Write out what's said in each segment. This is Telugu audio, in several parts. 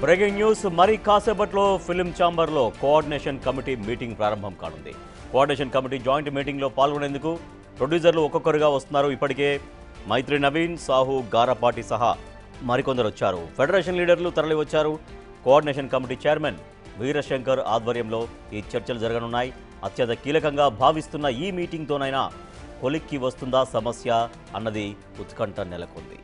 బ్రేకింగ్ న్యూస్ మరి కాసేపట్లో ఫిలిం ఛాంబర్లో కోఆర్డినేషన్ కమిటీ మీటింగ్ ప్రారంభం కానుంది. కోఆర్డినేషన్ కమిటీ జాయింట్ మీటింగ్లో పాల్గొనేందుకు ప్రొడ్యూసర్లు ఒక్కొక్కరుగా వస్తున్నారు. ఇప్పటికే మైత్రి నవీన్, సాహు, గారపాటి సహా మరికొందరు వచ్చారు. ఫెడరేషన్ లీడర్లు తరలి వచ్చారు. కోఆర్డినేషన్ కమిటీ చైర్మన్ వీరశంకర్ ఆధ్వర్యంలో ఈ చర్చలు జరగనున్నాయి. అత్యంత కీలకంగా భావిస్తున్న ఈ మీటింగ్తోనైనా కొలిక్కి వస్తుందా సమస్య అన్నది ఉత్కంఠ నెలకొంది.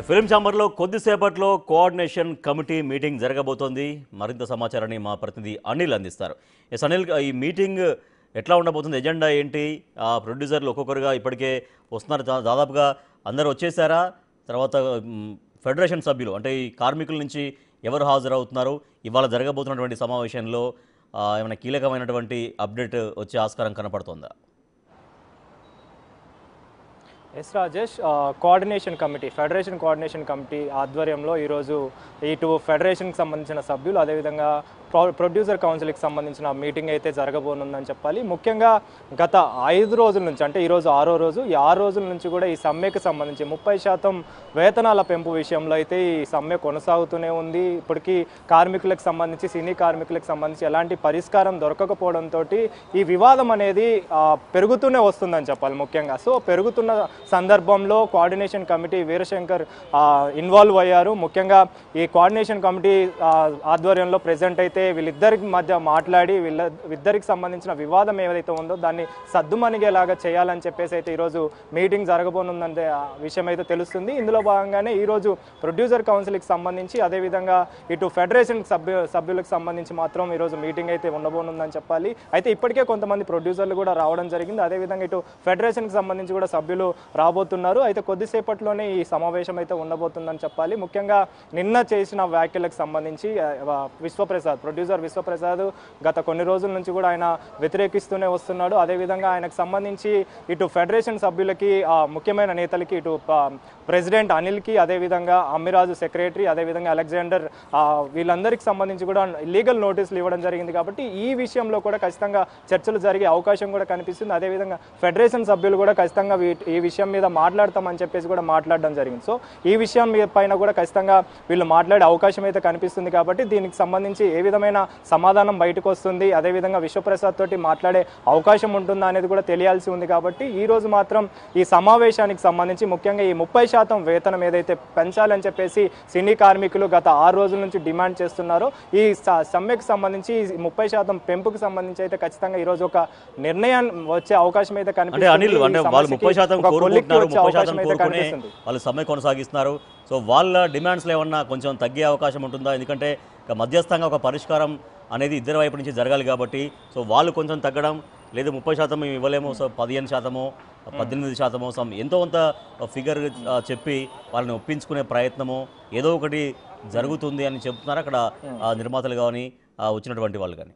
ఫిలిం ఛాంబర్లో కొద్దిసేపట్లో కోఆర్డినేషన్ కమిటీ మీటింగ్ జరగబోతోంది. మరింత సమాచారాన్ని మా ప్రతినిధి అనిల్ అందిస్తారు. ఎస్ అనిల్, ఈ మీటింగ్ ఎట్లా ఉండబోతుంది? ఎజెండా ఏంటి? ప్రొడ్యూసర్లు ఒక్కొక్కరుగా ఇప్పటికే వస్తున్నారు. దాదాపుగా అందరూ వచ్చేసారా? తర్వాత ఫెడరేషన్ సభ్యులు అంటే ఈ కార్మికుల నుంచి ఎవరు హాజరవుతున్నారు? ఇవాళ జరగబోతున్నటువంటి సమావేశంలో ఏమైనా కీలకమైనటువంటి అప్డేట్ వచ్చే ఆస్కారం కనపడుతోందా? Yes Rajesh, coordination committee, federation coordination committee ఆధ్వర్యంలో ఈరోజు ఇటు ఫెడరేషన్కి సంబంధించిన సభ్యులు, అదేవిధంగా ప్రొడ్యూసర్ కౌన్సిల్కి సంబంధించిన మీటింగ్ అయితే జరగబోనుందని చెప్పాలి. ముఖ్యంగా గత 5 రోజుల నుంచి, అంటే ఈరోజు 6వ రోజు, ఈ 6 రోజుల నుంచి కూడా ఈ సమ్మెకి సంబంధించి 30% వేతనాల పెంపు విషయంలో అయితే ఈ సమ్మె కొనసాగుతూనే ఉంది. ఇప్పటికీ కార్మికులకు సంబంధించి, సినీ కార్మికులకు సంబంధించి ఎలాంటి పరిష్కారం దొరకకపోవడంతో ఈ వివాదం అనేది పెరుగుతూనే వస్తుందని చెప్పాలి. ముఖ్యంగా సో పెరుగుతున్న సందర్భంలో కోఆర్డినేషన్ కమిటీ వీరశంకర్ ఇన్వాల్వ్ అయ్యారు. ముఖ్యంగా ఈ కోఆర్డినేషన్ కమిటీ ఆధ్వర్యంలో ప్రెజెంట్ అయితే వీళ్ళిద్దరికి మధ్య మాట్లాడి వీళ్ళిద్దరికి సంబంధించిన వివాదం ఏదైతే ఉందో దాన్ని సద్దుమణిగేలాగా చేయాలని చెప్పేసి అయితే ఈరోజు మీటింగ్ జరగబోనుందంటే విషయం అయితే తెలుస్తుంది. ఇందులో భాగంగానే ఈరోజు ప్రొడ్యూసర్ కౌన్సిల్కి సంబంధించి, అదేవిధంగా ఇటు ఫెడరేషన్ సభ్యులకు సంబంధించి మాత్రం ఈరోజు మీటింగ్ అయితే ఉండబోనుందని చెప్పాలి. అయితే ఇప్పటికే కొంతమంది ప్రొడ్యూసర్లు కూడా రావడం జరిగింది. అదేవిధంగా ఇటు ఫెడరేషన్కి సంబంధించి కూడా సభ్యులు రాబోతున్నారు. అయితే కొద్దిసేపట్లోనే ఈ సమావేశం అయితే ఉండబోతుందని చెప్పాలి. ముఖ్యంగా నిన్న చేసిన వ్యాఖ్యలకు సంబంధించి ప్రొడ్యూసర్ విశ్వప్రసాద్ గత కొన్ని రోజుల నుంచి కూడా ఆయన వ్యతిరేకిస్తూనే వస్తున్నాడు. అదేవిధంగా ఆయనకు సంబంధించి ఇటు ఫెడరేషన్ సభ్యులకి, ముఖ్యమైన నేతలకి, ఇటు ప్రెసిడెంట్ అనిల్కి, అదేవిధంగా అమ్మిరాజు సెక్రటరీ, అదేవిధంగా అలెగ్జాండర్, వీళ్ళందరికీ సంబంధించి కూడా లీగల్ నోటీసులు ఇవ్వడం జరిగింది. కాబట్టి ఈ విషయంలో కూడా ఖచ్చితంగా చర్చలు జరిగే అవకాశం కూడా కనిపిస్తుంది. అదేవిధంగా ఫెడరేషన్ సభ్యులు కూడా ఖచ్చితంగా ఈ విషయం మీద మాట్లాడతామని చెప్పేసి కూడా మాట్లాడడం జరిగింది. సో ఈ విషయం పైన కూడా ఖచ్చితంగా వీళ్ళు మాట్లాడే అవకాశం అయితే కనిపిస్తుంది. కాబట్టి దీనికి సంబంధించి ఏ విధమైన సమాధానం బయటకు వస్తుంది, అదేవిధంగా విశ్వప్రసాద్ తోటి మాట్లాడే అవకాశం ఉంటుందా అనేది కూడా తెలియాల్సి ఉంది. కాబట్టి ఈ రోజు మాత్రం ఈ సమావేశానికి సంబంధించి ముఖ్యంగా ఈ 30% వేతనం ఏదైతే పెంచాలని చెప్పేసి సినీ కార్మికులు గత 6 రోజుల నుంచి డిమాండ్ చేస్తున్నారో ఈ సమ్మెకు సంబంధించి 30% పెంపుకు సంబంధించి అయితే ఖచ్చితంగా ఈ రోజు ఒక నిర్ణయం వచ్చే అవకాశం అయితే కనిపిస్తుంది. వాళ్ళు సమ్మె కొనసాగిస్తున్నారు. సో వాళ్ళ డిమాండ్స్లో ఏమన్నా కొంచెం తగ్గే అవకాశం ఉంటుందా? ఎందుకంటే మధ్యస్థంగా ఒక పరిష్కారం అనేది ఇద్దరి వైపు నుంచి జరగాలి కాబట్టి సో వాళ్ళు కొంచెం తగ్గడం, లేదు 30% మేము ఇవ్వలేము, సో 15%, 18% ఎంతో కొంత ఫిగర్ చెప్పి వాళ్ళని ఒప్పించుకునే ప్రయత్నము ఏదో ఒకటి జరుగుతుంది అని చెప్తున్నారు అక్కడ నిర్మాతలు కానీ వచ్చినటువంటి వాళ్ళు కానీ.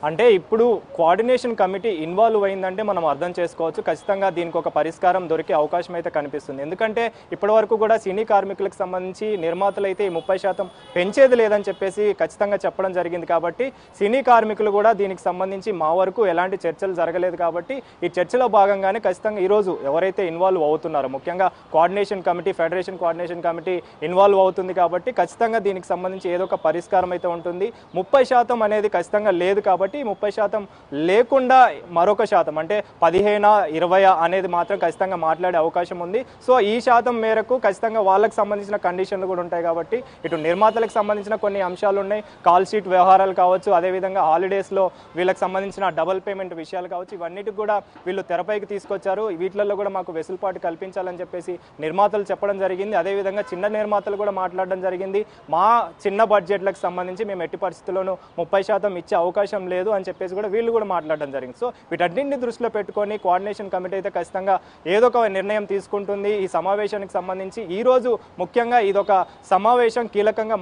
అంటే ఇప్పుడు కోఆర్డినేషన్ కమిటీ ఇన్వాల్వ్ అయిందంటే మనం అర్థం చేసుకోవచ్చు, ఖచ్చితంగా దీనికి ఒక పరిష్కారం దొరికే అవకాశం అయితే కనిపిస్తుంది. ఎందుకంటే ఇప్పటివరకు కూడా సినీ కార్మికులకు సంబంధించి నిర్మాతలు అయితే ఈ 30% పెంచేది లేదని చెప్పేసి ఖచ్చితంగా చెప్పడం జరిగింది. కాబట్టి సినీ కార్మికులు కూడా దీనికి సంబంధించి మా వరకు ఎలాంటి చర్చలు జరగలేదు. కాబట్టి ఈ చర్చలో భాగంగానే ఖచ్చితంగా ఈరోజు ఎవరైతే ఇన్వాల్వ్ అవుతున్నారో, ముఖ్యంగా coordination committee, federation coordination committee involve అవుతుంది. కాబట్టి ఖచ్చితంగా దీనికి సంబంధించి ఏదో ఒక పరిష్కారం అయితే ఉంటుంది. 30% అనేది ఖచ్చితంగా లేదు. కాబట్టి 30% లేకుండా మరొక శాతం అంటే 15, 20 అనేది మాత్రం ఖచ్చితంగా మాట్లాడే అవకాశం ఉంది. సో ఈ శాతం మేరకు ఖచ్చితంగా వాళ్ళకి సంబంధించిన కండిషన్లు కూడా ఉంటాయి. కాబట్టి ఇటు నిర్మాతలకు సంబంధించిన కొన్ని అంశాలు ఉన్నాయి, కాల్ షీట్ వ్యవహారాలు కావచ్చు, అదేవిధంగా హాలిడేస్లో వీళ్ళకి సంబంధించిన డబుల్ పేమెంట్ విషయాలు కావచ్చు, ఇవన్నిటికి కూడా వీళ్ళు తెరపైకి తీసుకొచ్చారు. వీటిల్లో కూడా మాకు వెసులుబాటు కల్పించాలని చెప్పేసి నిర్మాతలు చెప్పడం జరిగింది. అదేవిధంగా చిన్న నిర్మాతలు కూడా మాట్లాడడం జరిగింది. మా చిన్న బడ్జెట్లకు సంబంధించి మేము ఎట్టి పరిస్థితుల్లోనూ 30% ఇచ్చే అవకాశం లేదు, లేదు అని చెప్పేసి కూడా వీళ్ళు కూడా మాట్లాడడం జరిగింది. సో వీటన్నింటిని దృష్టిలో పెట్టుకొని కోఆర్డినేషన్ కమిటీ అయితే ఖచ్చితంగా ఏదో ఒక నిర్ణయం తీసుకుంటుంది ఈ సమావేశానికి సంబంధించి. ఈరోజు ముఖ్యంగా ఇదొక సమావేశం కీలకంగా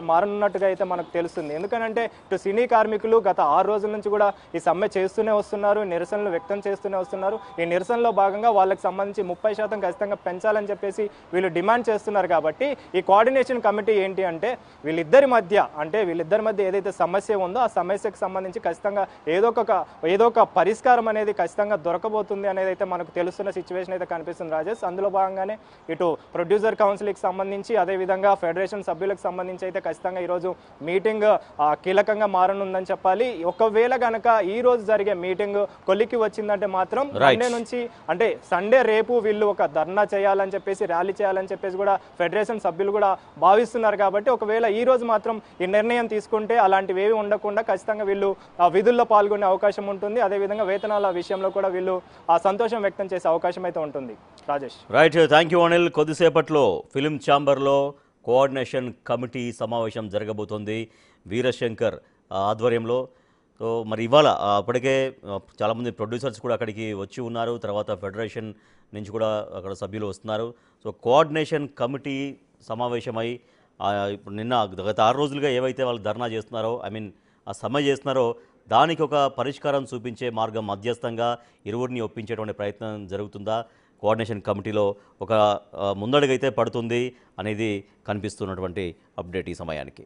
మారనున్నట్టుగా అయితే మనకు తెలుస్తుంది. ఎందుకంటే ఇటు సినీ కార్మికులు గత 6 రోజుల నుంచి కూడా ఈ సమ్మె చేస్తూనే వస్తున్నారు, నిరసనలు వ్యక్తం చేస్తూనే వస్తున్నారు. ఈ నిరసనలో భాగంగా వాళ్ళకి సంబంధించి 30% ఖచ్చితంగా పెంచాలని చెప్పేసి వీళ్ళు డిమాండ్ చేస్తున్నారు. కాబట్టి ఈ కోఆర్డినేషన్ కమిటీ ఏంటి అంటే వీళ్ళిద్దరి మధ్య ఏదైతే సమస్య ఉందో ఆ సమస్యకు సంబంధించి ఖచ్చితంగా ఏదో ఒక పరిష్కారం అనేది ఖచ్చితంగా దొరకబోతుంది అనేది అయితే మనకు తెలుస్తున్న సిచ్యువేషన్ అయితే కనిపిస్తుంది రాజేష్. అందులో భాగంగానే ఇటు ప్రొడ్యూసర్ కౌన్సిల్కి సంబంధించి అదేవిధంగా ఫెడరేషన్ సభ్యులకు సంబంధించి అయితే ఖచ్చితంగా ఈరోజు మీటింగ్ కీలకంగా మారనుందని చెప్పాలి. ఒకవేళ కనుక ఈ రోజు జరిగే మీటింగ్ కొలికి వచ్చిందంటే మాత్రం సండే నుంచి అంటే సండే రేపు వీళ్ళు ఒక ధర్నా చేయాలని చెప్పేసి ర్యాలీ చేయాలని చెప్పేసి కూడా ఫెడరేషన్ సభ్యులు కూడా భావిస్తున్నారు. కాబట్టి ఒకవేళ ఈ రోజు మాత్రం ఈ నిర్ణయం తీసుకుంటే అలాంటివి ఏవి ఉండకుండా ఖచ్చితంగా వీళ్ళు విధుల్లో పాల్గొనే అవకాశం ఉంటుంది. అదేవిధంగా వేతనాల విషయంలో కూడా వీళ్ళు సంతోషం వ్యక్తం చేసే అవకాశం అయితే ఉంటుంది. Rajesh right, thank you Anil. కొద్దిసేపట్లో ఫిలిం ఛాంబర్లో కోఆర్డినేషన్ కమిటీ సమావేశం జరగబోతోంది వీరశంకర్ ఆధ్వర్యంలో. సో మరి ఇవాళ అప్పటికే చాలామంది ప్రొడ్యూసర్స్ కూడా అక్కడికి వచ్చి ఉన్నారు. తర్వాత ఫెడరేషన్ నుంచి కూడా అక్కడ సభ్యులు వస్తున్నారు. సో కోఆర్డినేషన్ కమిటీ సమావేశమై ఇప్పుడు నిన్న గత 6 రోజులుగా ఏవైతే వాళ్ళు ధర్నా చేస్తున్నారో ఆ సమ్మె చేస్తున్నారో దానికి ఒక పరిష్కారం చూపించే మార్గం మధ్యస్థంగా ఇరువురిని ఒప్పించేటువంటి ప్రయత్నం జరుగుతుందా, కోఆర్డినేషన్ కమిటీలో ఒక ముందడుగైతే పడుతుంది అనేది కనిపిస్తున్నటువంటి అప్డేట్ ఈ సమయానికి.